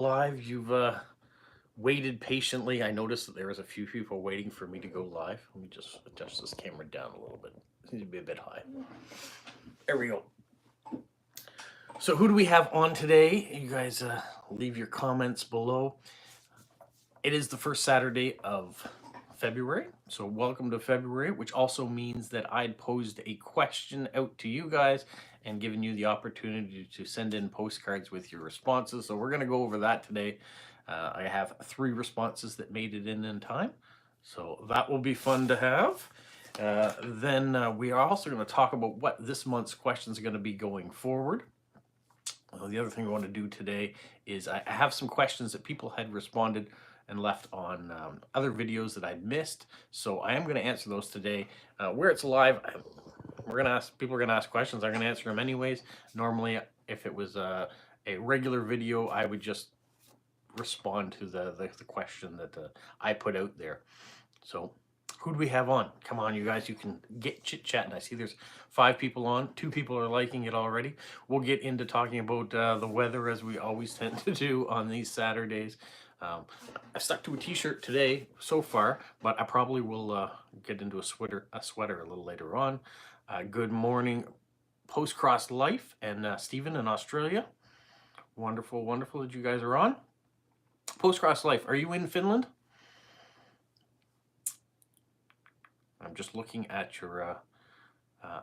Live. You've waited patiently. I noticed that there was a few people waiting for me to go live. Let me just adjust this camera down a little bit. It needs to be a bit high. There we go. So who do we have on today? You guys leave your comments below. It is the first Saturday of February. So welcome to February, which also means that I'd posed a question out to you guys and given you the opportunity to send in postcards with your responses. So we're going to go over that today. I have 3 responses that made it in time. So that will be fun to have. Then we are also going to talk about what this month's questions are going to be going forward. The other thing I want to do today is I have some questions that people had responded and left on other videos that I'd missed. So I am going to answer those today. Where it's live, people are going to ask questions. I'm going to answer them anyways. Normally, if it was a regular video, I would just respond to the question that I put out there. So who do we have on? Come on, you guys, you can get chit-chatting. I see there's 5 people on. 2 people are liking it already. We'll get into talking about the weather as we always tend to do on these Saturdays. I stuck to a t-shirt today so far, but I probably will get into a sweater a little later on. Good morning, Post-Cross Life, and Stephen in Australia. Wonderful, wonderful that you guys are on. Post-Cross Life, are you in Finland? I'm just looking at your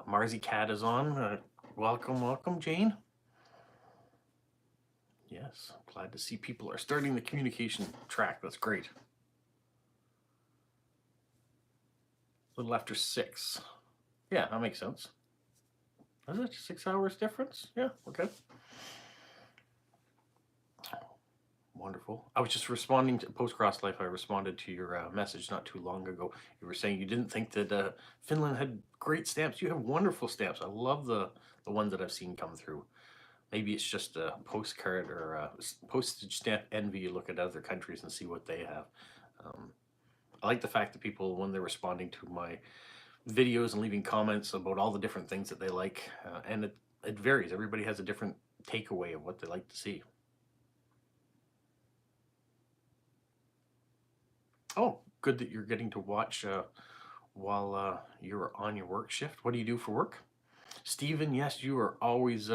Marzi Cat is on. Welcome, welcome, Jane. Yes, glad to see people are starting the communication track. That's great. A little after 6. Yeah, that makes sense. Is it 6 hours difference? Yeah, okay. Wonderful. I was just responding to Post-Cross Life. I responded to your message not too long ago. You were saying you didn't think that Finland had great stamps. You have wonderful stamps. I love the ones that I've seen come through. Maybe it's just a postcard or a postage stamp envy. You look at other countries and see what they have. I like the fact that people, when they're responding to my videos and leaving comments about all the different things that they like, and it varies. Everybody has a different takeaway of what they like to see. Oh, good that you're getting to watch while you're on your work shift. What do you do for work? Stephen, yes, you are always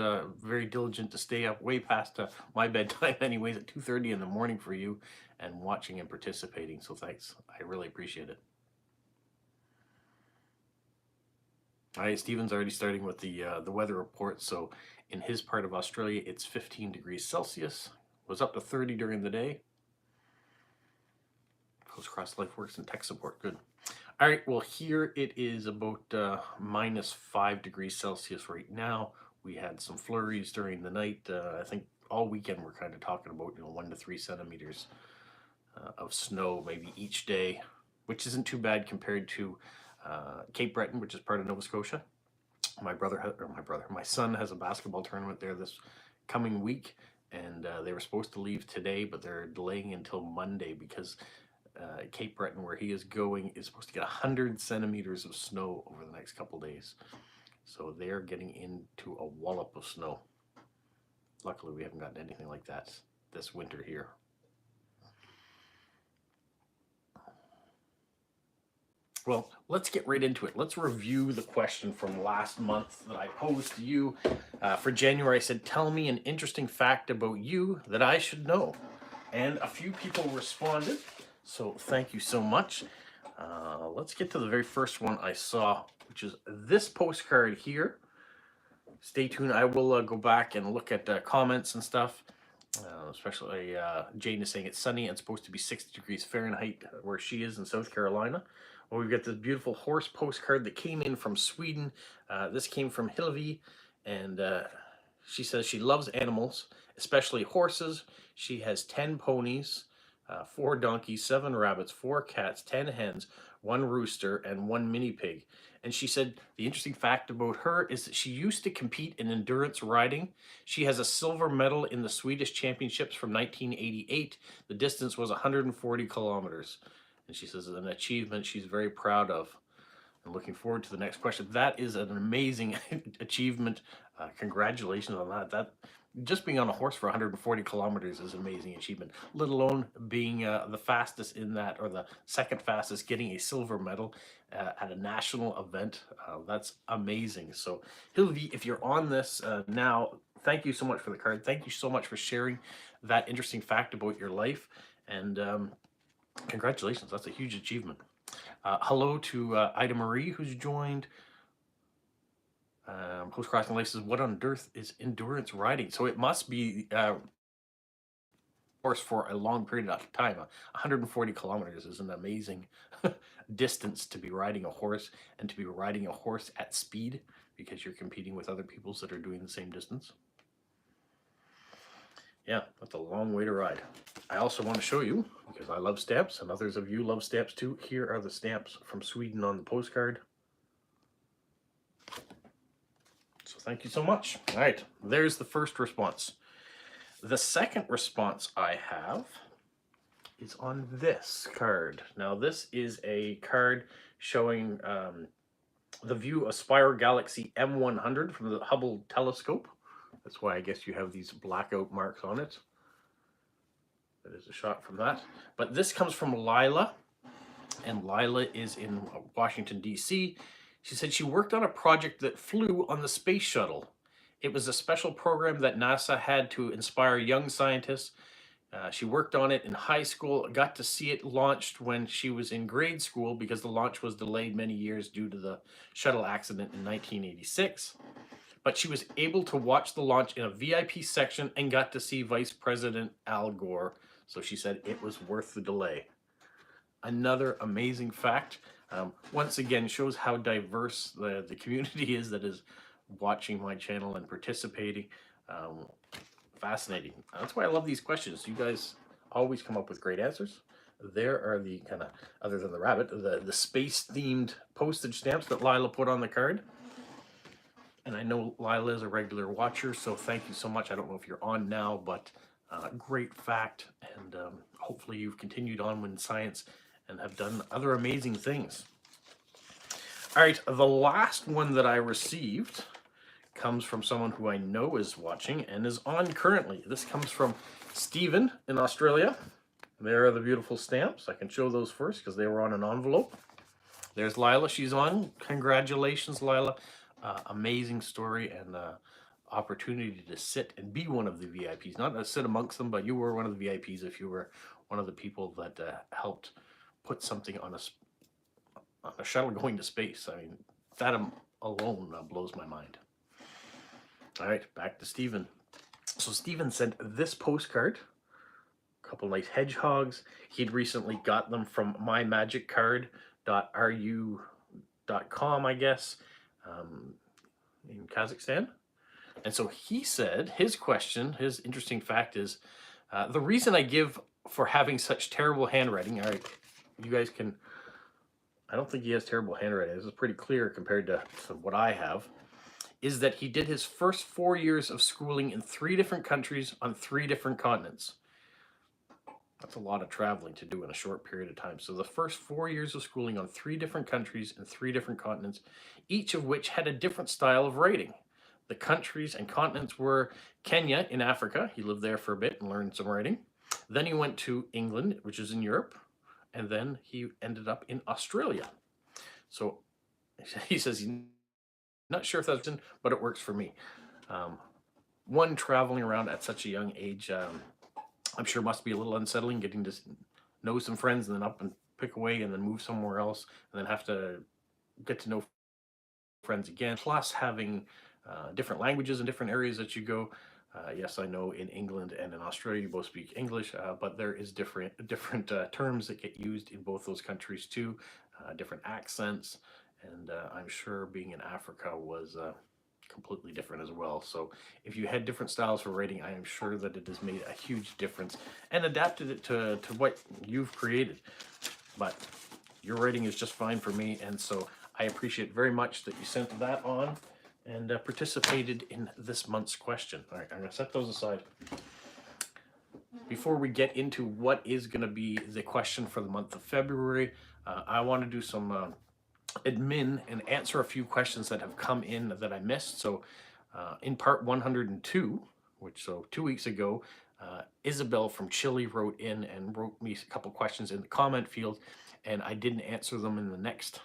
very diligent to stay up way past my bedtime anyways at 2:30 in the morning for you and watching and participating. So thanks. I really appreciate it. All right, Stephen's already starting with the weather report. So in his part of Australia, it's 15 degrees Celsius. Was up to 30 during the day. Post-Cross Life works in tech support. Good. All right, well, here it is about -5 degrees Celsius right now. We had some flurries during the night. I think all weekend we're kind of talking about 1 to 3 centimeters of snow maybe each day, which isn't too bad compared to Cape Breton, which is part of Nova Scotia. My son has a basketball tournament there this coming week, and they were supposed to leave today, but they're delaying until Monday because Cape Breton, where he is going, is supposed to get 100 centimeters of snow over the next couple days. So they're getting into a wallop of snow. Luckily, we haven't gotten anything like that this winter here. Well, let's get right into it. Let's review the question from last month that I posed to you. For January, I said, tell me an interesting fact about you that I should know. And a few people responded. So thank you so much. Let's get to the very first one I saw, which is this postcard here. Stay tuned. I will go back and look at comments and stuff. Especially Jane is saying it's sunny and supposed to be 60 degrees Fahrenheit where she is in South Carolina. Well, we've got this beautiful horse postcard that came in from Sweden. This came from Hillevi, and she says she loves animals, especially horses. She has 10 ponies, 4 donkeys, 7 rabbits, 4 cats, 10 hens, 1 rooster, and 1 mini pig. And she said the interesting fact about her is that she used to compete in endurance riding. She has a silver medal in the Swedish Championships from 1988. The distance was 140 kilometers. And she says it's an achievement she's very proud of. I'm looking forward to the next question. That is an amazing achievement. Congratulations on that. just being on a horse for 140 kilometers is an amazing achievement, let alone being the fastest in that, or the second fastest, getting a silver medal at a national event. That's amazing. So Hilvi, if you're on this now, thank you so much for the card. Thank you so much for sharing that interesting fact about your life. And congratulations, that's a huge achievement. Hello to Ida Marie, who's joined. Post Crossing Life says, what on earth is endurance riding? So it must be horse for a long period of time. 140 kilometers is an amazing distance to be riding a horse, and to be riding a horse at speed, because you're competing with other peoples that are doing the same distance. Yeah, that's a long way to ride. I also want to show you, because I love stamps and others of you love stamps too, here are the stamps from Sweden on the postcard. So thank you so much. All right, there's the first response. The second response I have is on this card. Now this is a card showing the view of Spiral Galaxy M100 from the Hubble telescope. That's why I guess you have these blackout marks on it. That is a shot from that. But this comes from Lila, and Lila is in Washington, D.C. She said she worked on a project that flew on the space shuttle. It was a special program that NASA had to inspire young scientists. She worked on it in high school, got to see it launched when she was in grade school, because the launch was delayed many years due to the shuttle accident in 1986. But she was able to watch the launch in a VIP section and got to see Vice President Al Gore. So she said it was worth the delay. Another amazing fact, once again, shows how diverse the community is that is watching my channel and participating. Fascinating. That's why I love these questions. You guys always come up with great answers. There are the kind of, other than the rabbit, the space-themed postage stamps that Lila put on the card. And I know Lila is a regular watcher, so thank you so much. I don't know if you're on now, but great fact. And hopefully you've continued on in science and have done other amazing things. All right, the last one that I received comes from someone who I know is watching and is on currently. This comes from Stephen in Australia. There are the beautiful stamps. I can show those first because they were on an envelope. There's Lila. She's on. Congratulations, Lila. Amazing story, and opportunity to sit and be one of the VIPs. Not to sit amongst them, but you were one of the VIPs if you were one of the people that helped put something on a shuttle going to space. I mean, that alone blows my mind. All right, back to Stephen. So Stephen sent this postcard. A couple nice hedgehogs. He'd recently got them from mymagiccard.ru.com, I guess, in Kazakhstan. And so he said, his question, his interesting fact is, the reason I give for having such terrible handwriting, all right, you guys can, I don't think he has terrible handwriting. This is pretty clear compared to what I have, is that he did his first 4 years of schooling in 3 different countries on 3 different continents. That's a lot of traveling to do in a short period of time. So the first 4 years of schooling on 3 different countries and 3 different continents, each of which had a different style of writing. The countries and continents were Kenya in Africa. He lived there for a bit and learned some writing. Then he went to England, which is in Europe. And then he ended up in Australia. So he says he's not sure if that's in, but it works for me. One, traveling around at such a young age, I'm sure must be a little unsettling, getting to know some friends and then up and pick away and then move somewhere else and then have to get to know friends again. Plus having different languages in different areas that you go. Yes, I know in England and in Australia you both speak English, but there is different terms that get used in both those countries too, different accents, and I'm sure being in Africa was completely different as well. So if you had different styles for writing, I am sure that it has made a huge difference and adapted it to what you've created. But your writing is just fine for me, and so I appreciate very much that you sent that on and participated in this month's question. All right, I'm gonna set those aside. Before we get into what is gonna be the question for the month of February, I wanna do some admin and answer a few questions that have come in that I missed. So in part 102, which so 2 weeks ago, Isabel from Chile wrote in and wrote me a couple questions in the comment field, and I didn't answer them in the next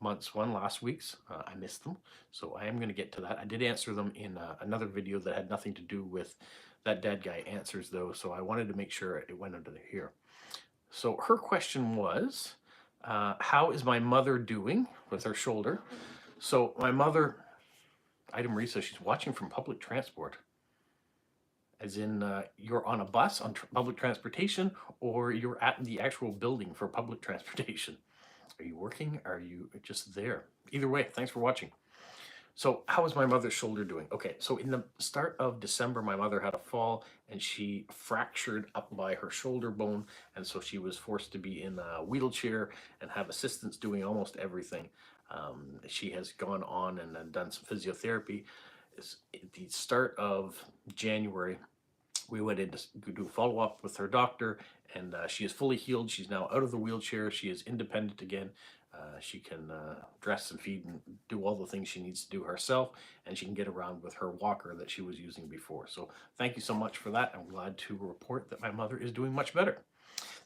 month's one, last week's. I missed them, so I am going to get to that. I did answer them in another video that had nothing to do with that Dad Guy Answers, though, so I wanted to make sure it went under here. So her question was, how is my mother doing with her shoulder? So my mother, Ida Marie says she's watching from public transport. As in, you're on a bus on public transportation, or you're at the actual building for public transportation. Are you working? Are you just there? Either way, thanks for watching. So how is my mother's shoulder doing? Okay, so in the start of December, my mother had a fall and she fractured up by her shoulder bone. And so she was forced to be in a wheelchair and have assistance doing almost everything. She has gone on and done some physiotherapy. At the start of January, we went in to do follow-up with her doctor, and she is fully healed. She's now out of the wheelchair. She is independent again. She can dress and feed and do all the things she needs to do herself, and she can get around with her walker that she was using before. So thank you so much for that. I'm glad to report that my mother is doing much better.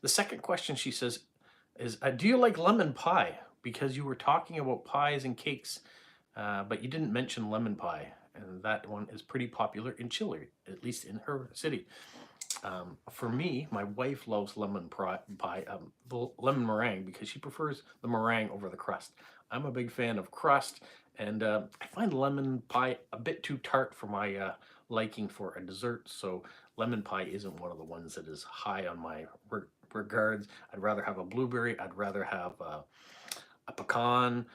The second question, she says, is do you like lemon pie? Because you were talking about pies and cakes, but you didn't mention lemon pie. And that one is pretty popular in Chile, at least in her city. For me, my wife loves lemon pie, the lemon meringue, because she prefers the meringue over the crust. I'm a big fan of crust, and I find lemon pie a bit too tart for my liking for a dessert, so lemon pie isn't one of the ones that is high on my regards. I'd rather have a blueberry, I'd rather have a pecan,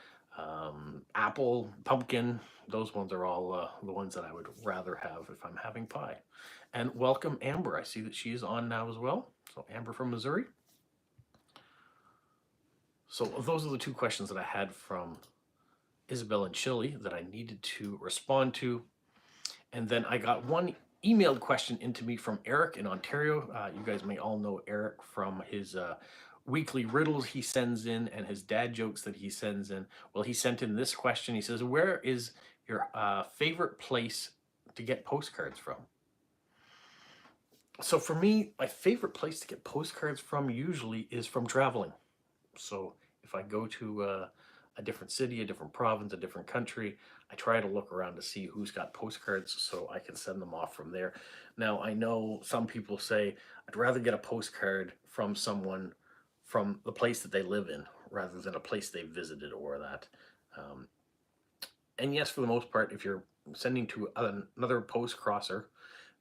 apple, pumpkin. Those ones are all the ones that I would rather have if I'm having pie. And welcome Amber. I see that she is on now as well. So Amber from Missouri. So those are the two questions that I had from Isabel in Chile that I needed to respond to. And then I got one emailed question into me from Eric in Ontario. You guys may all know Eric from his weekly riddles he sends in and his dad jokes that he sends in. Well, he sent in this question. He says, where is your favorite place to get postcards from? So for me, my favorite place to get postcards from usually is from traveling. So if I go to a different city, a different province, a different country, I try to look around to see who's got postcards so I can send them off from there. Now, I know some people say, I'd rather get a postcard from someone from the place that they live in rather than a place they visited or that. And yes, for the most part, if you're sending to another post crosser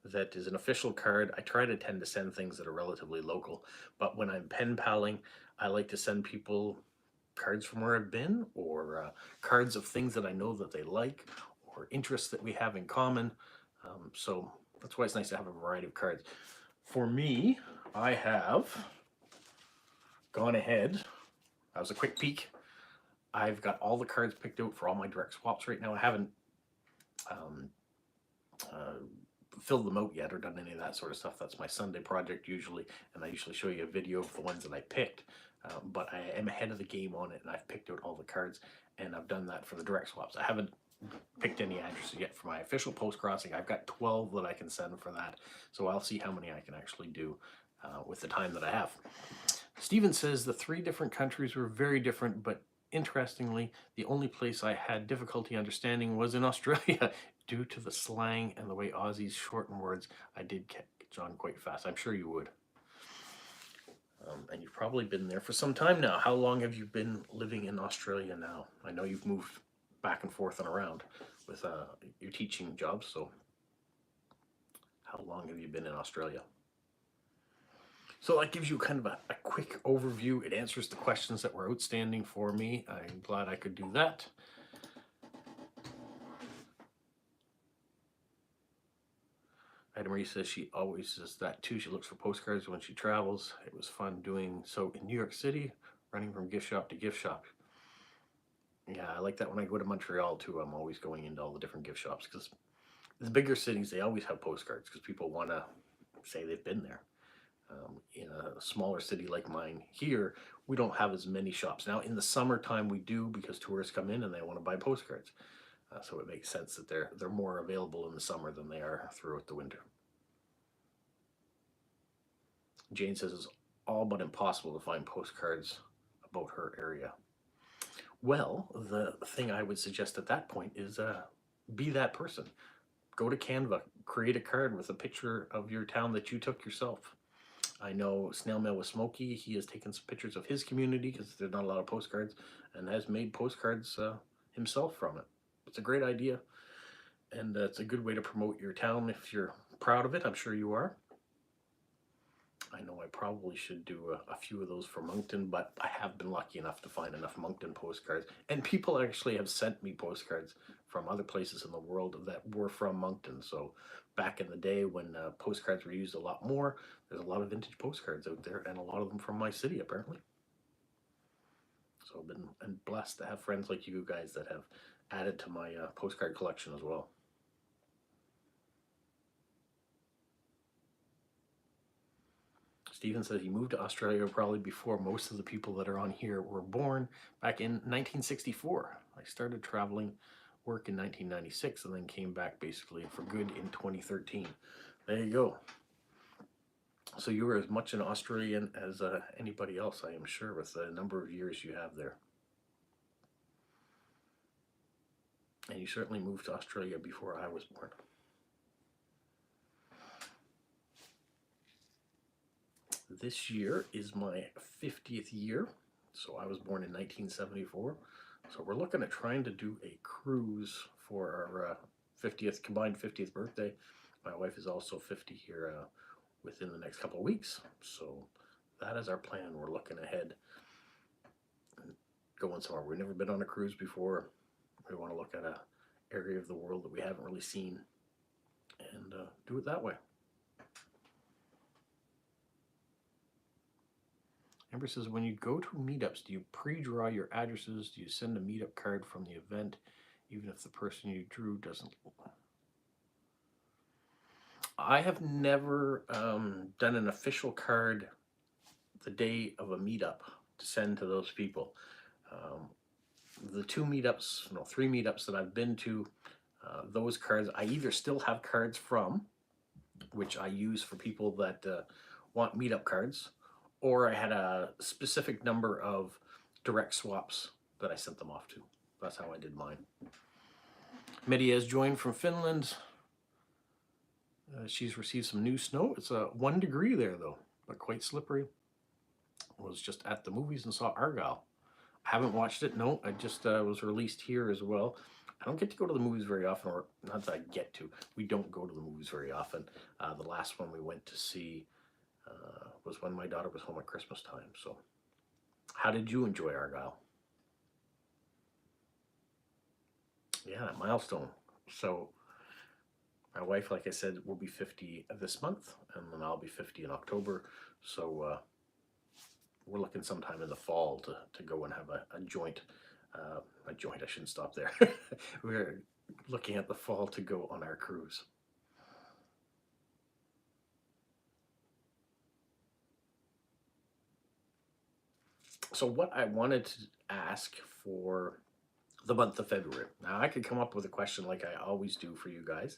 that is an official card, I try to tend to send things that are relatively local. But when I'm pen paling, I like to send people cards from where I've been, or cards of things that I know that they like, or interests that we have in common. So that's why it's nice to have a variety of cards. For me, I have gone ahead. That was a quick peek. I've got all the cards picked out for all my direct swaps right now. I haven't filled them out yet or done any of that sort of stuff. That's my Sunday project usually, and I usually show you a video of the ones that I picked. But I am ahead of the game on it, and I've picked out all the cards, and I've done that for the direct swaps. I haven't picked any addresses yet for my official post crossing. I've got 12 that I can send for that, so I'll see how many I can actually do with the time that I have. Steven says the 3 different countries were very different, but interestingly, the only place I had difficulty understanding was in Australia. Due to the slang and the way Aussies shorten words, I did catch on quite fast. I'm sure you would. And you've probably been there for some time now. How long have you been living in Australia now? I know you've moved back and forth and around with your teaching jobs, so how long have you been in Australia? So that gives you kind of a quick overview. It answers the questions that were outstanding for me. I'm glad I could do that. Ida Marie says she always does that too. She looks for postcards when she travels. It was fun doing so in New York City, running from gift shop to gift shop. Yeah, I like that when I go to Montreal too. I'm always going into all the different gift shops because the bigger cities, they always have postcards because people want to say they've been there. In a smaller city like mine here, we don't have as many shops. Now in the summertime we do because tourists come in and they want to buy postcards. So it makes sense that they're more available in the summer than they are throughout the winter. Jane says it's all but impossible to find postcards about her area. Well, the thing I would suggest at that point is be that person. Go to Canva, create a card with a picture of your town that you took yourself. I know Snail Mail with Smokey, he has taken some pictures of his community because there's not a lot of postcards, and has made postcards himself from it. It's a great idea, and it's a good way to promote your town if you're proud of it. I'm sure you are. I know I probably should do a few of those for Moncton, but I have been lucky enough to find enough Moncton postcards. And people actually have sent me postcards from other places in the world that were from Moncton. So back in the day when postcards were used a lot more, there's a lot of vintage postcards out there, and a lot of them from my city, apparently. So I've been blessed to have friends like you guys that have added to my postcard collection as well. Stephen says he moved to Australia probably before most of the people that are on here were born, back in 1964. I started traveling work in 1996 and then came back basically for good in 2013. There you go. So you were as much an Australian as anybody else, I am sure, with the number of years you have there. And you certainly moved to Australia before I was born. This year is my 50th year. So I was born in 1974. So we're looking at trying to do a cruise for our 50th, combined 50th birthday. My wife is also 50 here within the next couple of weeks. So that is our plan. We're looking ahead and going somewhere. We've never been on a cruise before. We want to look at an area of the world that we haven't really seen and do it that way. Amber says, when you go to meetups, do you pre-draw your addresses? Do you send a meetup card from the event, even if the person you drew doesn't? I have never done an official card the day of a meetup to send to those people. The two meetups, no, three meetups that I've been to, those cards, I either still have cards from, which I use for people that want meetup cards, or I had a specific number of direct swaps that I sent them off to. That's how I did mine. Medi has joined from Finland. She's received some new snow. It's 1 degree there though, but quite slippery. I was just at the movies and saw Argyle. I haven't watched it, no. I just was released here as well. I don't get to go to the movies very often, or not that I get to. We don't go to the movies very often. The last one we went to see was when my daughter was home at Christmas time. So how did you enjoy Argyle? Yeah, that milestone. So my wife, like I said, will be 50 this month, and then I'll be 50 in October. So we're looking sometime in the fall to go and have a joint. I shouldn't stop there. We're looking at the fall to go on our cruise. So what I wanted to ask for the month of February. Now I could come up with a question like I always do for you guys,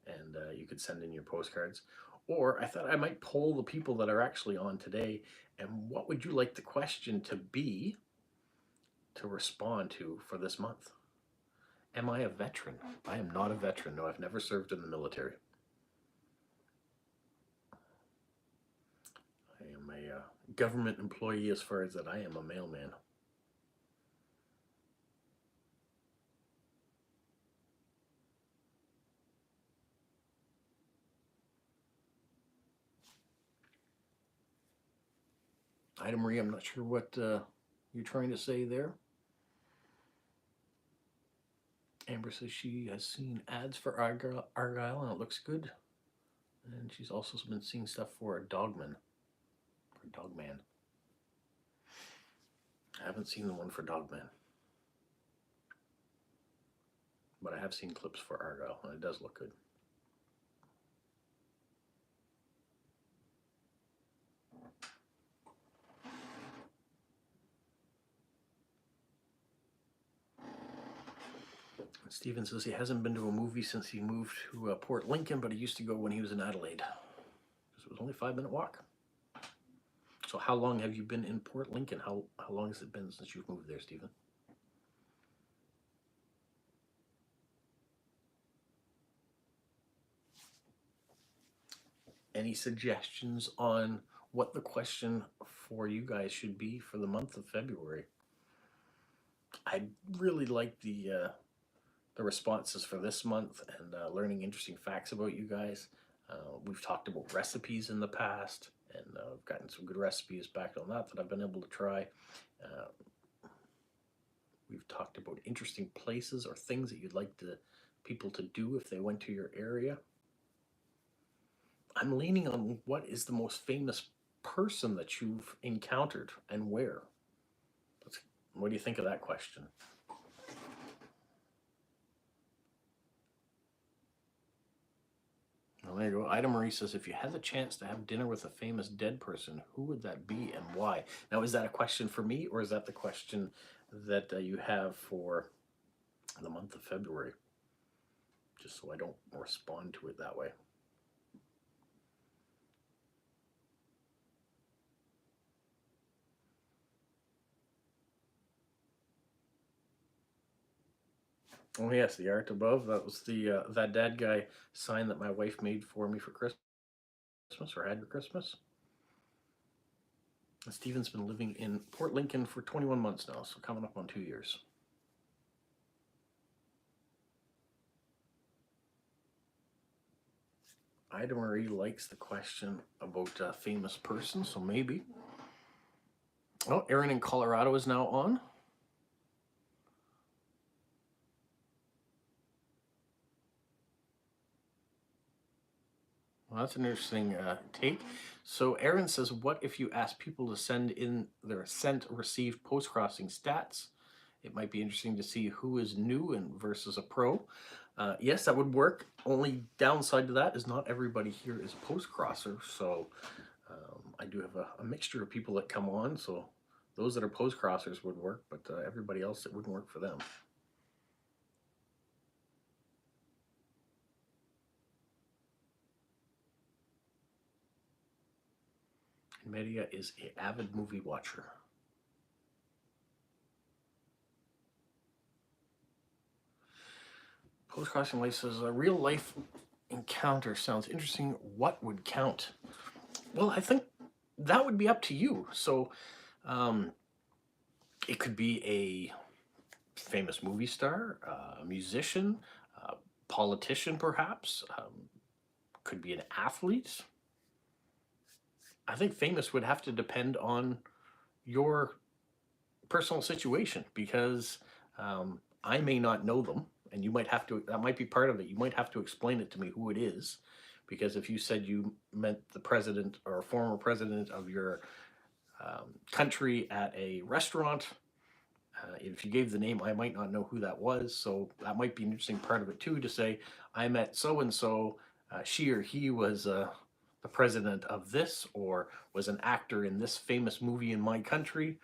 and you could send in your postcards. Or I thought I might poll the people that are actually on today, and what would you like the question to be to respond to for this month? Am I a veteran? I am not a veteran. No, I've never served in the military. I am a government employee as far as that I am a mailman. Ida Marie, I'm not sure what you're trying to say there. Amber says she has seen ads for Argyle and it looks good. And she's also been seeing stuff for a Dogman. I haven't seen the one for Dogman. But I have seen clips for Argyle, and it does look good. Steven says he hasn't been to a movie since he moved to Port Lincoln, but he used to go when he was in Adelaide. It was only a 5-minute walk. So how long have you been in Port Lincoln? How long has it been since you've moved there, Stephen? Any suggestions on what the question for you guys should be for the month of February? I really like the responses for this month and learning interesting facts about you guys. We've talked about recipes in the past, and I've gotten some good recipes back on that I've been able to try. We've talked about interesting places or things that you'd like people to do if they went to your area. I'm leaning on what is the most famous person that you've encountered and where. What do you think of that question? Well, there you go. Ida Marie says, if you had the chance to have dinner with a famous dead person, who would that be and why? Now, is that a question for me, or is that the question that you have for the month of February? Just so I don't respond to it that way. Oh yes, the art above. That was the that dad guy sign that my wife made for me for Christmas, or had for Christmas. Stephen's been living in Port Lincoln for 21 months now, so coming up on 2 years. Ida Marie likes the question about famous person, so maybe. Oh, Aaron in Colorado is now on. Well, that's an interesting take. So Aaron says, what if you ask people to send in their sent received post-crossing stats? It might be interesting to see who is new and versus a pro. Yes, that would work. Only downside to that is not everybody here is post-crosser. So I do have a mixture of people that come on. So those that are post-crossers would work, but everybody else, it wouldn't work for them. Media is an avid movie watcher. Post-crossing life says, a real life encounter sounds interesting. What would count? Well, I think that would be up to you. So it could be a famous movie star, a musician, a politician perhaps, could be an athlete. I think famous would have to depend on your personal situation, because I may not know them, and you might have to, that might be part of it. You might have to explain it to me who it is, because if you said you meant the president or former president of your country at a restaurant, if you gave the name, I might not know who that was. So that might be an interesting part of it too, to say, I met so-and-so, she or he was the president of this, or was an actor in this famous movie in my country.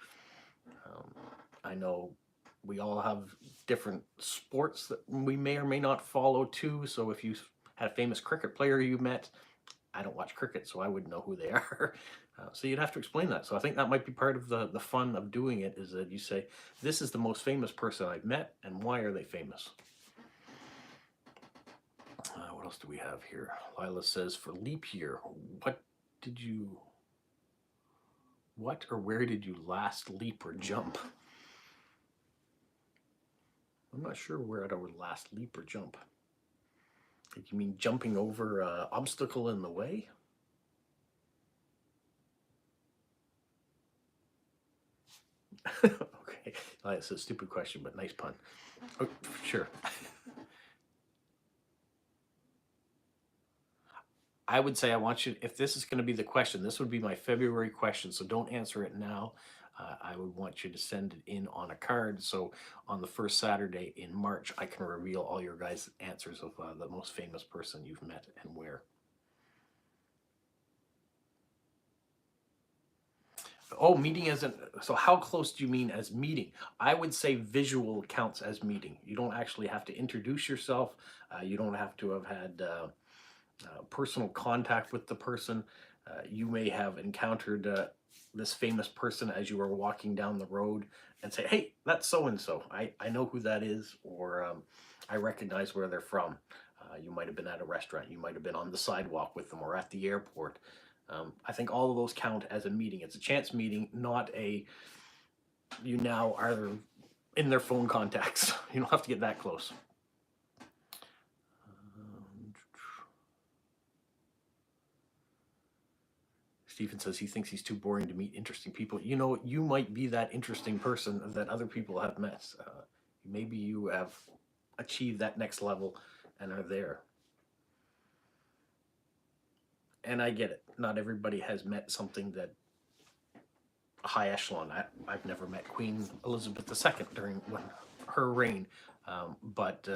I know we all have different sports that we may or may not follow too. So if you had a famous cricket player you met, I don't watch cricket, so I wouldn't know who they are. So you'd have to explain that. So I think that might be part of the fun of doing it, is that you say, this is the most famous person I've met, and why are they famous? What else do we have here? Lila says, for leap year, what or where did you last leap or jump? I'm not sure where I would last leap or jump. You mean jumping over an obstacle in the way? Okay, it's a stupid question, but nice pun. Oh, sure. I would say, I want you, if this is going to be the question, this would be my February question, so don't answer it now. I would want you to send it in on a card, so on the first Saturday in March, I can reveal all your guys' answers of the most famous person you've met and where. Oh, meeting as an, so how close do you mean as meeting? I would say visual counts as meeting. You don't actually have to introduce yourself. You don't have to have had personal contact with the person. You may have encountered this famous person as you were walking down the road and say, hey, that's so-and-so. I know who that is, or I recognize where they're from. You might have been at a restaurant. You might have been on the sidewalk with them or at the airport. I think all of those count as a meeting. It's a chance meeting, not a, you now are in their phone contacts. You don't have to get that close. Stephen says he thinks he's too boring to meet interesting people. You know, you might be that interesting person that other people have met. Maybe you have achieved that next level and are there. And I get it. Not everybody has met something that high echelon. I've never met Queen Elizabeth II during her reign, but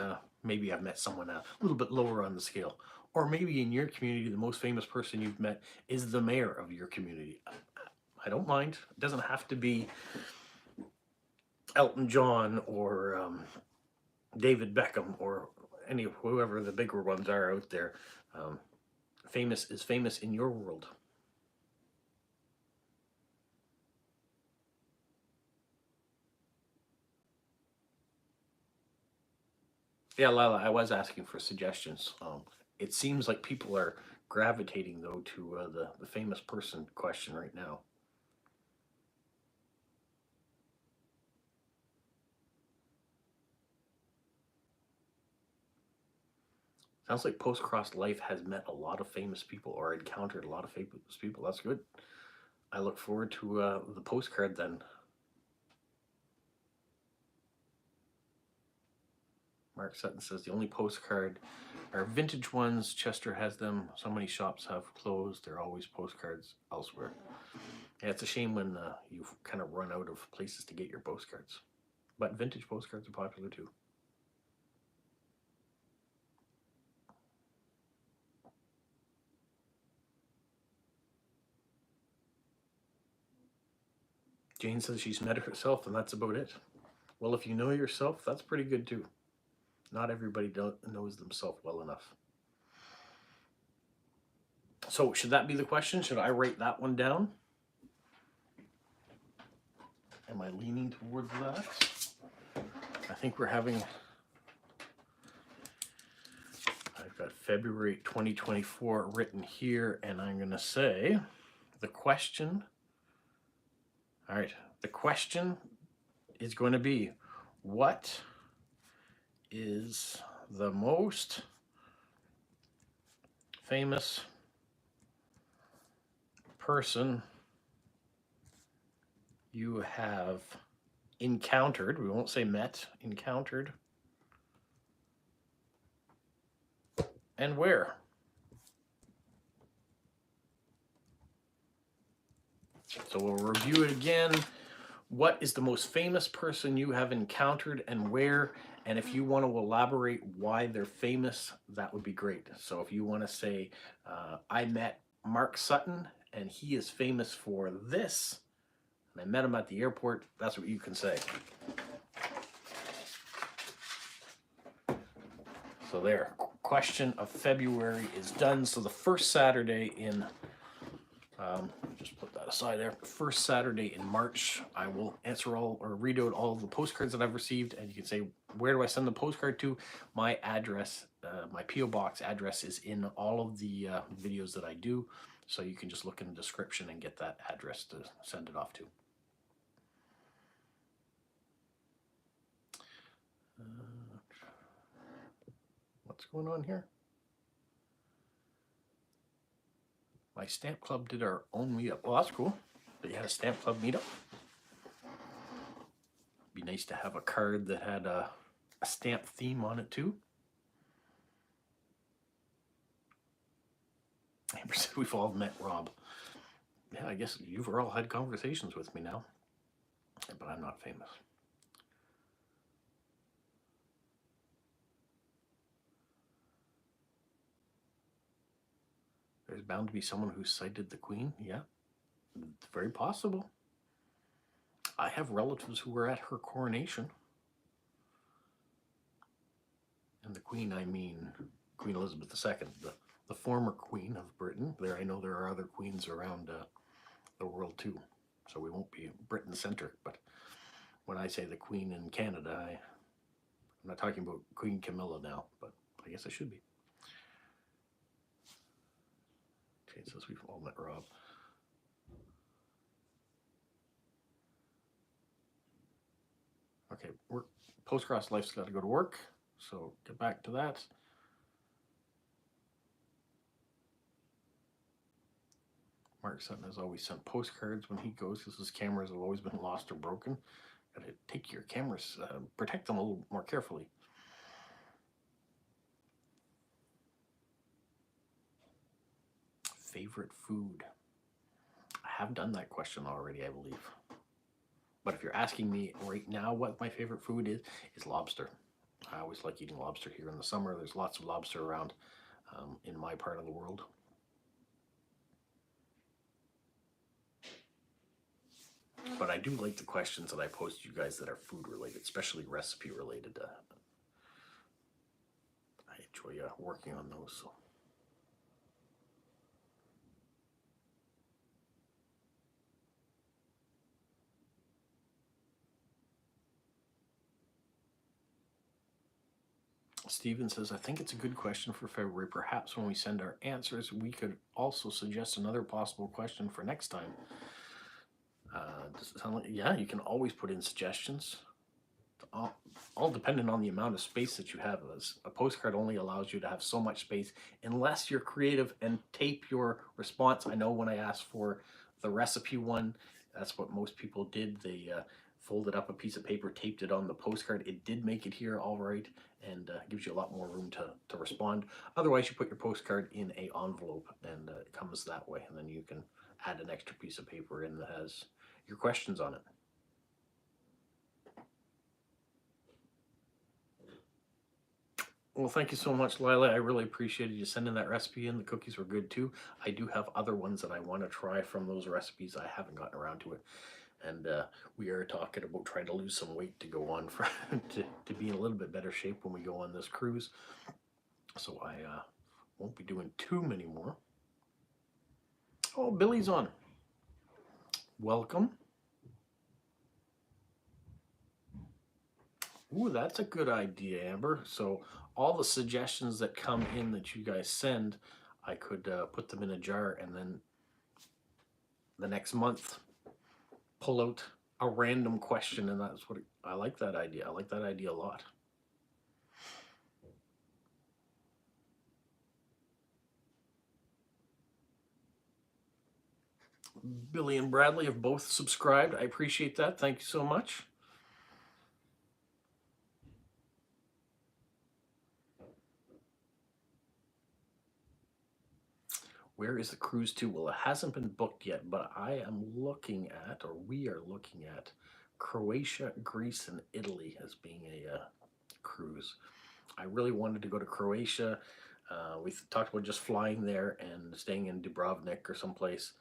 maybe I've met someone a little bit lower on the scale. Or maybe in your community, the most famous person you've met is the mayor of your community. I don't mind. It doesn't have to be Elton John or David Beckham or any whoever the bigger ones are out there. Famous is famous in your world. Yeah, Lila, I was asking for suggestions. It seems like people are gravitating, though, to the famous person question right now. Sounds like Post-Cross Life has met a lot of famous people or encountered a lot of famous people. That's good. I look forward to the postcard then. Mark Sutton says the only postcard are vintage ones. Chester has them. So many shops have closed. There are always postcards elsewhere. Yeah, it's a shame when you kind of run out of places to get your postcards. But vintage postcards are popular too. Jane says she's met it herself, and that's about it. Well, if you know yourself, that's pretty good too. Not everybody knows themselves well enough. So, should that be the question? Should I write that one down? Am I leaning towards that? I think we're having. I've got February 2024 written here, and I'm going to say the question. All right, the question is going to be, what is the most famous person you have encountered? We won't say met, encountered. And where? So we'll review it again. What is the most famous person you have encountered and where? And if you want to elaborate why they're famous, that would be great. So if you want to say, I met Mark Sutton and he is famous for this, and I met him at the airport, that's what you can say. So there, question of February is done. So the first Saturday in, just put that aside there, first Saturday in March, I will answer all or read out all the postcards that I've received, and you can say, where do I send the postcard to? My address, my P.O. Box address is in all of the videos that I do, so you can just look in the description and get that address to send it off to. What's going on here? My stamp club did our own meetup. Well, that's cool. They had a stamp club meetup. Be nice to have a card that had a stamp theme on it too. Amber said we've all met Rob. Yeah, I guess you've all had conversations with me now, but I'm not famous. There's bound to be someone who cited the Queen. Yeah, it's very possible. I have relatives who were at her coronation. And the Queen, I mean Queen Elizabeth II, the former Queen of Britain. There, I know there are other queens around the world too, so we won't be Britain-centric. But when I say the Queen in Canada, I'm not talking about Queen Camilla now, but I guess I should be. Okay, it says we've all met Rob. Okay, work. Post-cross life's got to go to work, so get back to that. Mark Sutton has always sent postcards when he goes because his cameras have always been lost or broken. Got to take your cameras, protect them a little more carefully. Favorite food? I have done that question already, I believe. But if you're asking me right now what my favorite food is lobster. I always like eating lobster here in the summer. There's lots of lobster around in my part of the world. But I do like the questions that I post to you guys that are food related, especially recipe related. I enjoy working on those. So. Steven says, I think it's a good question for February. Perhaps when we send our answers, we could also suggest another possible question for next time. Does it sound like, yeah, you can always put in suggestions. All dependent on the amount of space that you have. A postcard only allows you to have so much space unless you're creative and tape your response. I know when I asked for the recipe one, that's what most people did. They folded up a piece of paper, taped it on the postcard. It did make it here all right, and gives you a lot more room to respond. Otherwise, you put your postcard in a envelope, and it comes that way, and then you can add an extra piece of paper in that has your questions on it. Well, thank you so much, Lila. I really appreciated you sending that recipe in. The cookies were good too. I do have other ones that I want to try from those recipes. I haven't gotten around to it. And we are talking about trying to lose some weight to go on for to be in a little bit better shape when we go on this cruise. So I won't be doing too many more. Oh, Billy's on. Welcome. Ooh, that's a good idea, Amber. So all the suggestions that come in that you guys send, I could put them in a jar, and then the next month pull out a random question, and that's what I like that idea. I like that idea a lot. Billy and Bradley have both subscribed. I appreciate that. Thank you so much. Where is the cruise to? Well, it hasn't been booked yet, but I am looking at, or we are looking at, Croatia, Greece, and Italy as being a cruise. I really wanted to go to Croatia. We talked about just flying there and staying in Dubrovnik or someplace,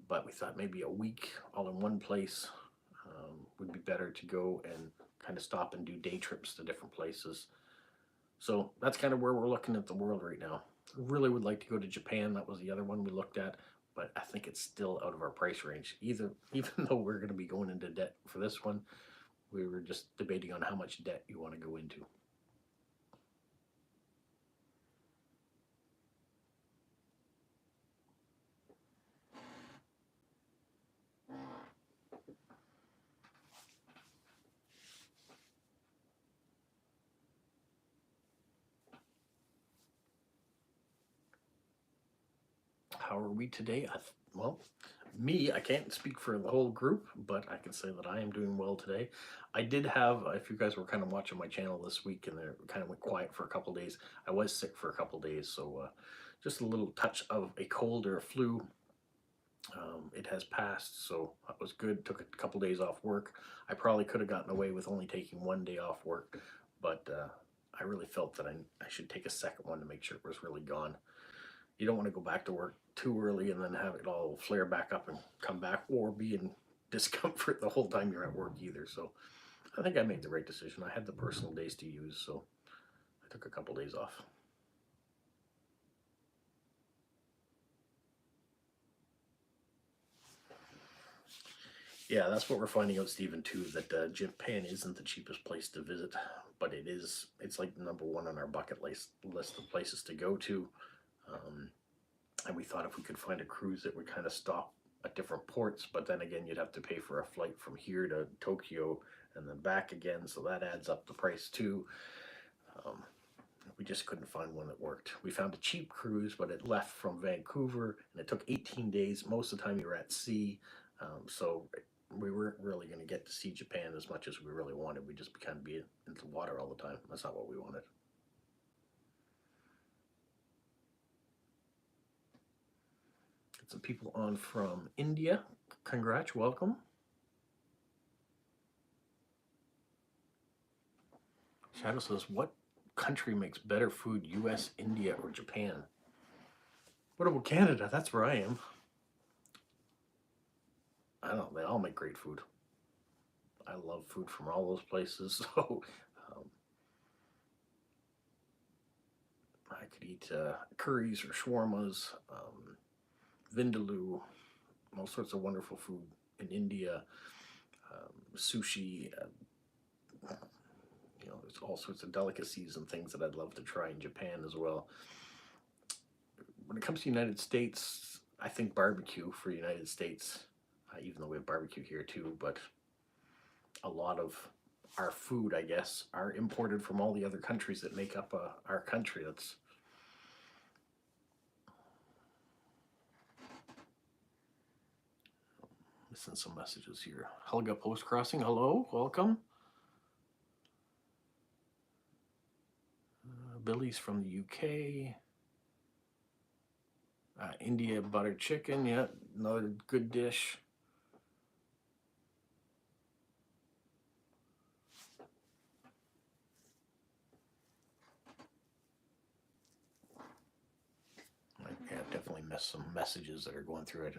but we thought maybe a week all in one place would be better to go and kind of stop and do day trips to different places. So that's kind of where we're looking at the world right now. Really would like to go to Japan. That was the other one we looked at, but I think it's still out of our price range. Even though we're going to be going into debt for this one, we were just debating on how much debt you want to go into. How are we today? Well, I can't speak for the whole group, but I can say that I am doing well today. I did have, if you guys were kind of watching my channel this week and it kind of went quiet for a couple days, I was sick for a couple days, so just a little touch of a cold or a flu. It has passed, so that was good. Took a couple days off work. I probably could have gotten away with only taking one day off work, but I really felt that I should take a second one to make sure it was really gone. You don't want to go back to work too early and then have it all flare back up and come back, or be in discomfort the whole time you're at work either. So I think I made the right decision. I had the personal days to use, so I took a couple days off. Yeah, that's what we're finding out, Stephen, too, that Japan isn't the cheapest place to visit, but it is. It's like number one on our bucket list of places to go to. Um, and we thought if we could find a cruise that would kind of stop at different ports, but then again, you'd have to pay for a flight from here to Tokyo and then back again, so that adds up the price too. Um, we just couldn't find one that worked. We found a cheap cruise, but it left from Vancouver and it took 18 days. Most of the time, you were at sea, so we weren't really going to get to see Japan as much as we really wanted. We just kind of be into the water all the time. That's not what we wanted. Get some people on from India. Congrats, welcome. Shadow says, what country makes better food, US, India, or Japan? What about Canada? That's where I am. I don't know, they all make great food. I love food from all those places, so I could eat curries or shawarmas, vindaloo, all sorts of wonderful food in India, sushi. There's all sorts of delicacies and things that I'd love to try in Japan as well. When it comes to the United States, I think barbecue for the United States, even though we have barbecue here too, but a lot of our food, I guess, are imported from all the other countries that make up our country. That's missing some messages here. Helga Post Crossing, hello, welcome. Billy's from the UK. India butter chicken, yeah, another good dish. Yeah, definitely missed some messages that are going through it.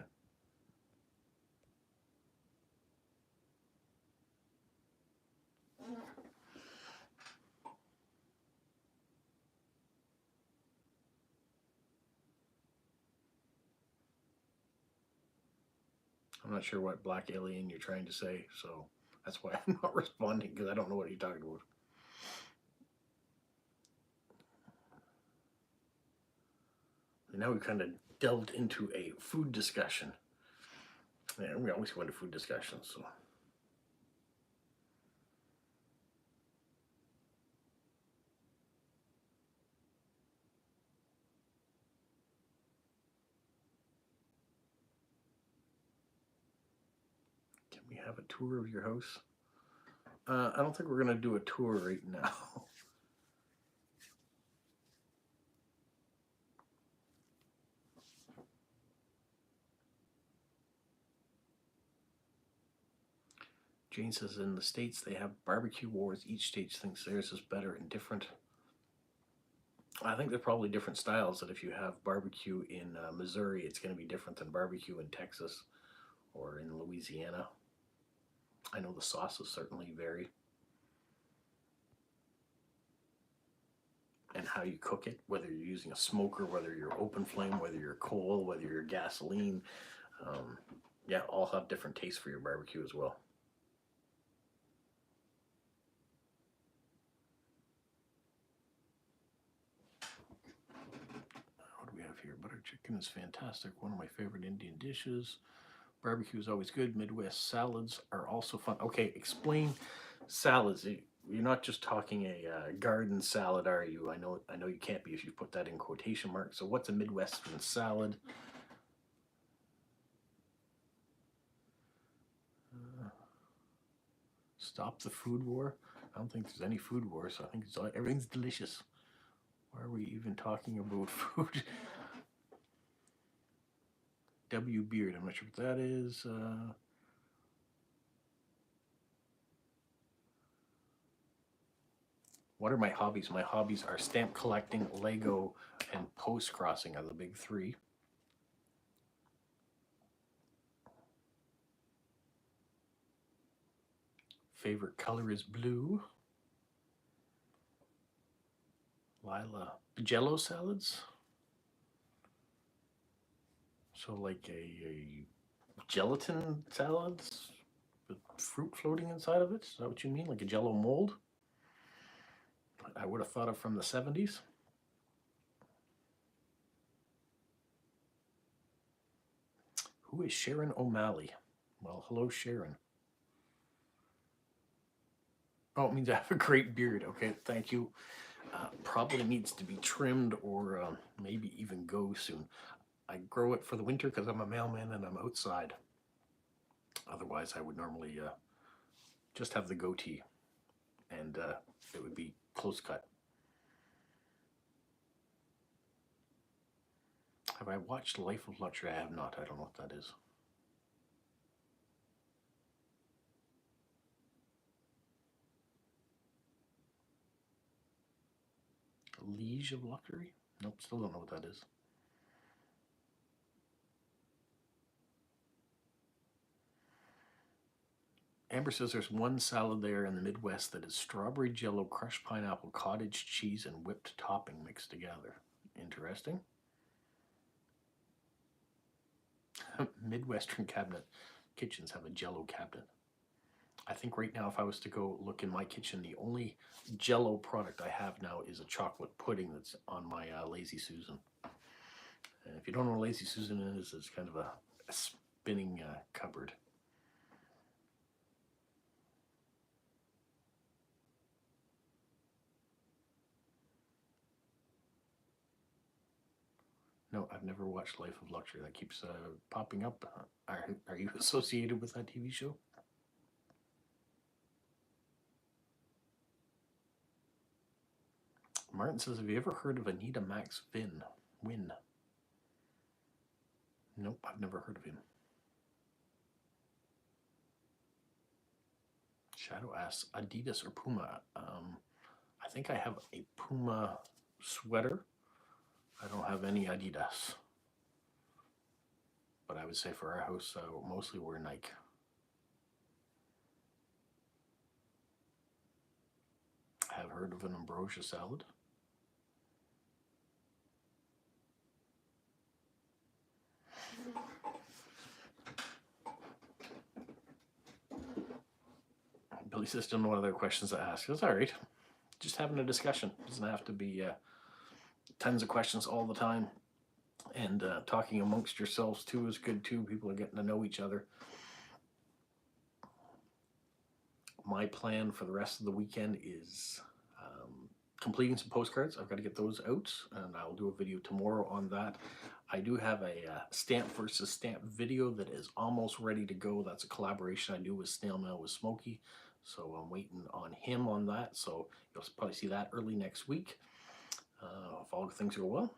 I'm not sure what black alien you're trying to say, so that's why I'm not responding, because I don't know what you're talking about. And now we kind of delved into a food discussion. And we always go into food discussions, so. Can we have a tour of your house? I don't think we're going to do a tour right now. Jane says in the States they have barbecue wars. Each state thinks theirs is better and different. I think they're probably different styles, that if you have barbecue in Missouri, it's going to be different than barbecue in Texas or in Louisiana. I know the sauces certainly vary. And how you cook it, whether you're using a smoker, whether you're open flame, whether you're coal, whether you're gasoline. Yeah, all have different tastes for your barbecue as well. What do we have here? Butter chicken is fantastic. One of my favorite Indian dishes. Barbecue is always good. Midwest salads are also fun. Okay, explain salads. You're not just talking a garden salad, are you? I know you can't be if you put that in quotation marks. So what's a Midwestern salad? Stop the food war? I don't think there's any food war, so I think everything's delicious. Why are we even talking about food? W Beard, I'm not sure what that is. What are my hobbies? My hobbies are stamp collecting, Lego, and post crossing are the big three. favorite color is blue. Lila, Jello salads. So like a gelatin salads with fruit floating inside of it? Is that what you mean? Like a Jello mold? I would have thought of from the 70s. Who is Sharon O'Malley? Well, hello, Sharon. Oh, it means I have a great beard. Okay, thank you. Probably needs to be trimmed or maybe even go soon. I grow it for the winter because I'm a mailman and I'm outside. Otherwise, I would normally just have the goatee and it would be close cut. Have I watched Life of Luxury? I have not. I don't know what that is. Liege of Luxury? Nope, still don't know what that is. Amber says there's one salad there in the Midwest that is strawberry jello, crushed pineapple, cottage cheese, and whipped topping mixed together. Interesting. Midwestern cabinet. Kitchens have a jello cabinet. I think right now if I was to go look in my kitchen, the only jello product I have now is a chocolate pudding that's on my Lazy Susan. And if you don't know what Lazy Susan is, it's kind of a spinning cupboard. No, I've never watched Life of Luxury. That keeps popping up. Are you associated with that TV show? Martin says, have you ever heard of Anita Max Win? Nope, I've never heard of him. Shadow asks, Adidas or Puma? I think I have a Puma sweater. I don't have any Adidas. But I would say for our house, mostly we're Nike. I have heard of an ambrosia salad. Billy says, still no other questions to ask. That's all right. Just having a discussion. It doesn't have to be tons of questions all the time. And talking amongst yourselves too is good too. People are getting to know each other. My plan for the rest of the weekend is completing some postcards. I've got to get those out, and I'll do a video tomorrow on that. I do have a stamp versus stamp video that is almost ready to go. That's a collaboration I do with Snail Mail with Smokey. So I'm waiting on him on that. So you'll probably see that early next week if all things go well.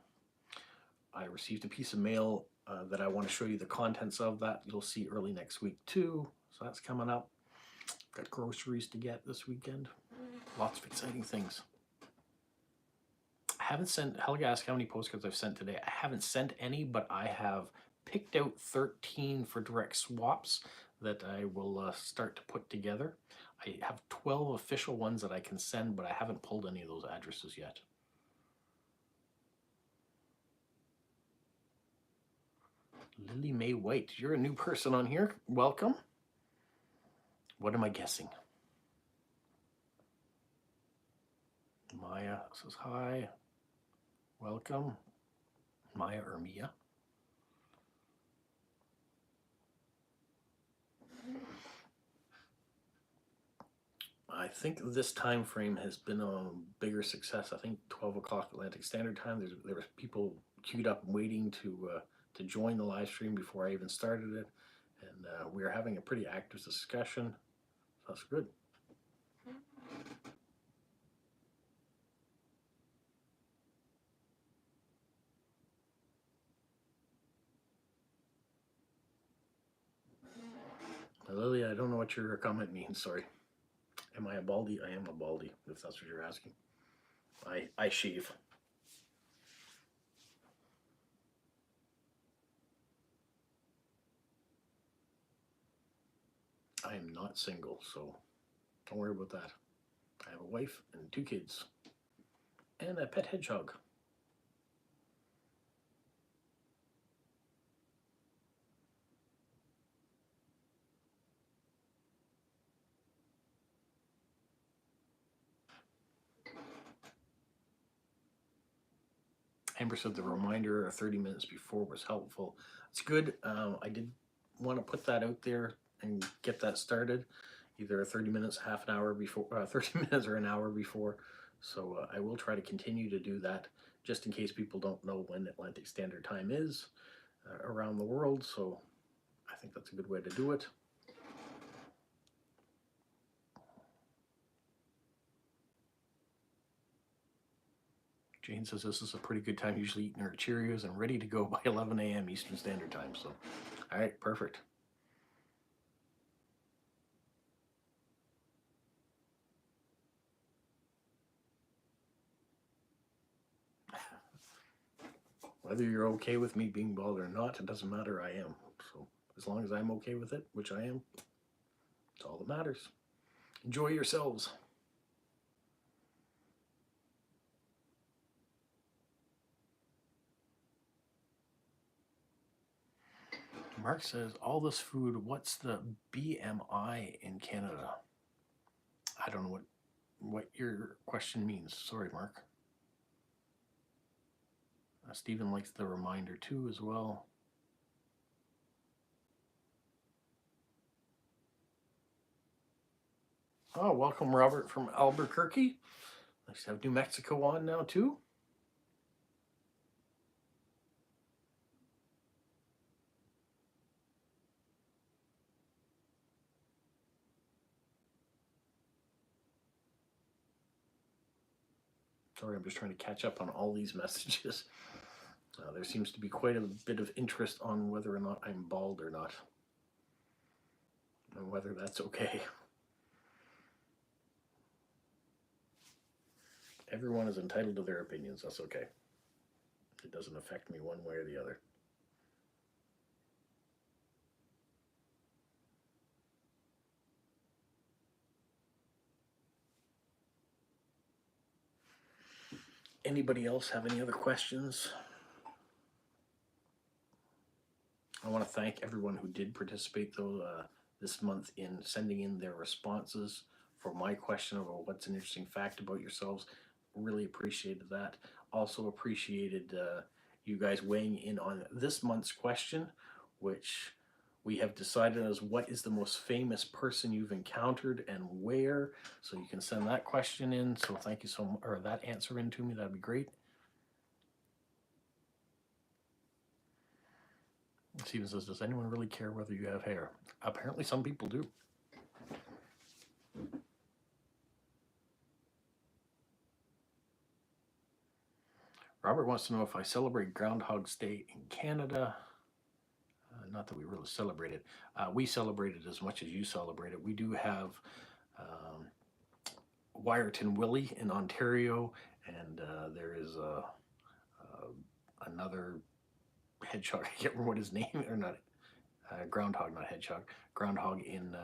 I received a piece of mail that I want to show you the contents of that. You'll see early next week too. So that's coming up. Got groceries to get this weekend. Lots of exciting things. I haven't sent, Helga asked how many postcards I've sent today. I haven't sent any, but I have picked out 13 for direct swaps that I will start to put together. I have 12 official ones that I can send, but I haven't pulled any of those addresses yet. Lily Mae White, you're a new person on here. Welcome. What am I guessing? Maya says hi. Welcome. Maya or Mia? I think this time frame has been a bigger success. I think 12 o'clock Atlantic Standard Time. There was people queued up waiting to join the live stream before I even started it, and we are having a pretty active discussion. So that's good. Lily, I don't know what your comment means. Sorry. Am I a baldy? I am a baldy, if that's what you're asking. I shave. I am not single, so Don't worry about that. I have a wife and 2 kids and a pet hedgehog. Amber said the reminder 30 minutes before was helpful. It's good. I did want to put that out there and get that started, either 30 minutes, half an hour before, 30 minutes or an hour before. So I will try to continue to do that just in case people don't know when Atlantic Standard Time is around the world. So I think that's a good way to do it. Jane says this is a pretty good time, usually eating her Cheerios and ready to go by 11 a.m. Eastern Standard Time. So, all right, perfect. Whether you're okay with me being bald or not, it doesn't matter. I am. So as long as I'm okay with it, which I am, it's all that matters. Enjoy yourselves. Mark says, all this food, what's the BMI in Canada? I don't know what your question means. Sorry, Mark. Stephen likes the reminder too as well. Oh, welcome Robert from Albuquerque. Nice to have New Mexico on now too. Sorry, I'm just trying to catch up on all these messages. There seems to be quite a bit of interest on whether or not I'm bald or not, and whether that's okay. Everyone is entitled to their opinions. That's okay. It doesn't affect me one way or the other. Anybody else have any other questions? I want to thank everyone who did participate though this month in sending in their responses for my question about what's an interesting fact about yourselves. Really appreciated that. Also appreciated you guys weighing in on this month's question, which we have decided as what is the most famous person you've encountered and where. So you can send that question in. So thank you so much, or that answer in to me. That'd be great. Steven says, does anyone really care whether you have hair? Apparently some people do. Robert wants to know if I celebrate Groundhog's Day in Canada. Not that we really celebrate it. We celebrate it as much as you celebrate it. We do have Wyerton Willie in Ontario, and there is another hedgehog. I can't remember what his name or not. Groundhog, not hedgehog. Groundhog in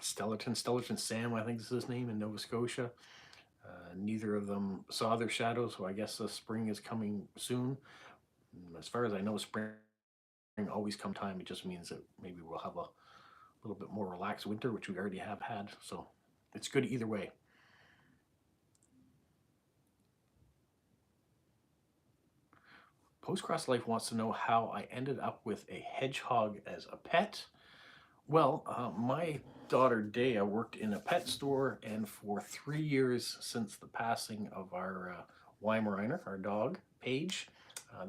Stellarton Sam, I think is his name, in Nova Scotia. Neither of them saw their shadows, so I guess the spring is coming soon. As far as I know, spring always come time. It just means that maybe we'll have a little bit more relaxed winter, which we already have had. So it's good either way. Postcross Life wants to know how I ended up with a hedgehog as a pet. Well, my daughter Dea worked in a pet store, and for 3 years since the passing of our Weimaraner, our dog, Paige,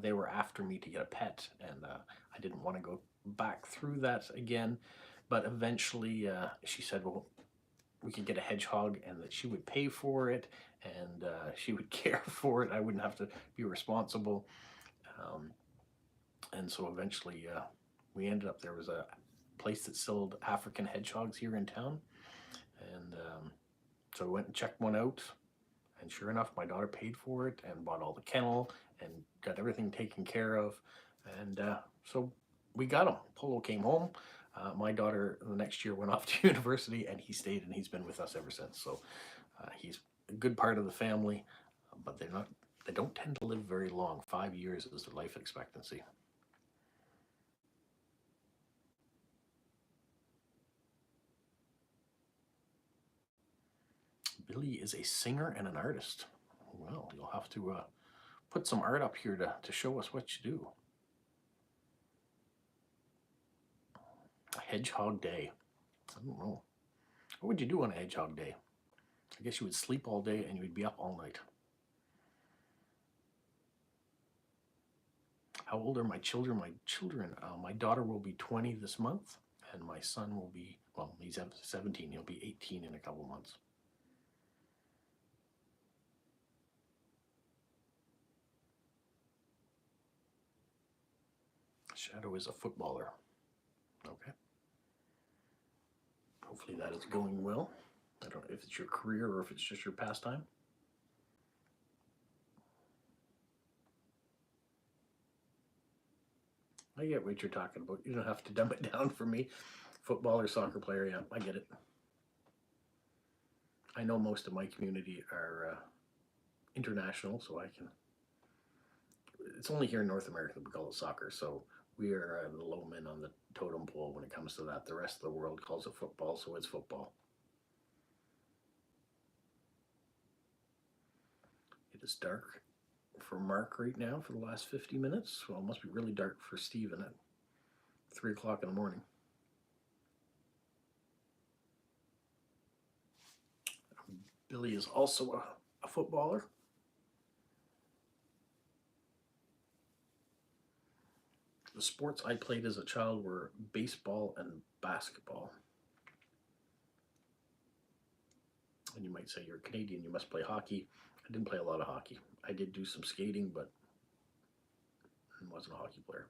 they were after me to get a pet, and I didn't want to go back through that again. But eventually she said, well, we could get a hedgehog and that she would pay for it and she would care for it. I wouldn't have to be responsible. And so eventually we ended up, there was a place that sold African hedgehogs here in town. And so we went and checked one out. And sure enough, my daughter paid for it and bought all the kennel and got everything taken care of. And so we got him. Polo came home. My daughter the next year went off to university, and he stayed, and he's been with us ever since. So he's a good part of the family, but they don't tend to live very long. 5 years is the life expectancy. Billy is a singer and an artist. Well, you'll have to put some art up here to show us what you do. Hedgehog Day. I don't know. What would you do on a Hedgehog Day? I guess you would sleep all day and you would be up all night. How old are my children? My daughter will be 20 this month, and my son will be, well, he's 17. He'll be 18 in a couple months. Shadow is a footballer. Okay. Hopefully that is going well. I don't know if it's your career or if it's just your pastime. I get what you're talking about. You don't have to dumb it down for me. Footballer, soccer player, yeah, I get it. I know most of my community are international, so I can. It's only here in North America that we call it soccer, so we are the low men on the totem pole when it comes to that. The rest of the world calls it football, so it's football. It is dark for Mark right now for the last 50 minutes. Well, it must be really dark for Steven at 3 o'clock in the morning. Billy is also a footballer. The sports I played as a child were baseball and basketball. And you might say, you're Canadian, you must play hockey. I didn't play a lot of hockey. I did do some skating, but I wasn't a hockey player.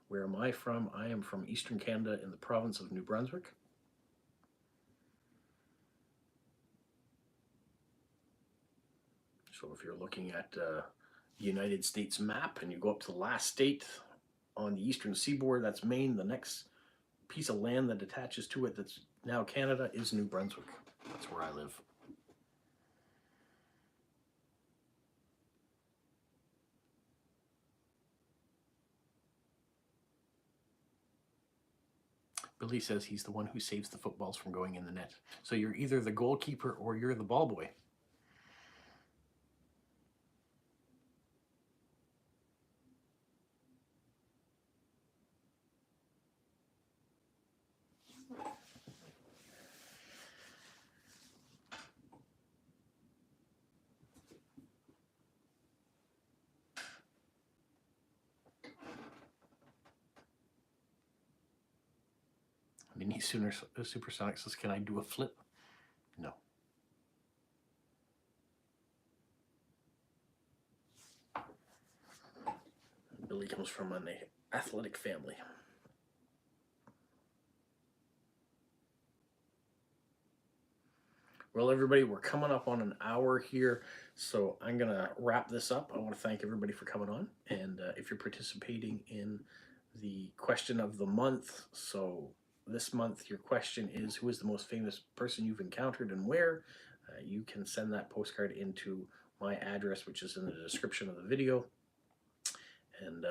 Where am I from? I am from Eastern Canada in the province of New Brunswick. So if you're looking at the United States map and you go up to the last state on the eastern seaboard, that's Maine. The next piece of land that attaches to it that's now Canada is New Brunswick. That's where I live. Billy says he's the one who saves the footballs from going in the net. So you're either the goalkeeper or you're the ball boy. Mini Supersonic says, can I do a flip? No. Billy comes from an athletic family. Well, everybody, we're coming up on an hour here, so I'm going to wrap this up. I want to thank everybody for coming on, and if you're participating in the question of the month, so this month your question is, who is the most famous person you've encountered and where? You can send that postcard into my address, which is in the description of the video. And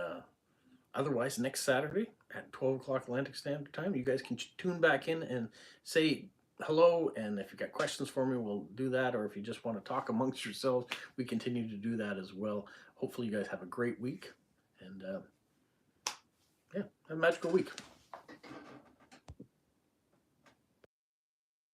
otherwise, next Saturday at 12 o'clock Atlantic Standard Time, you guys can tune back in and say hello, and if you've got questions for me, we'll do that, or if you just want to talk amongst yourselves, we continue to do that as well. Hopefully you guys have a great week, and yeah, have a magical week.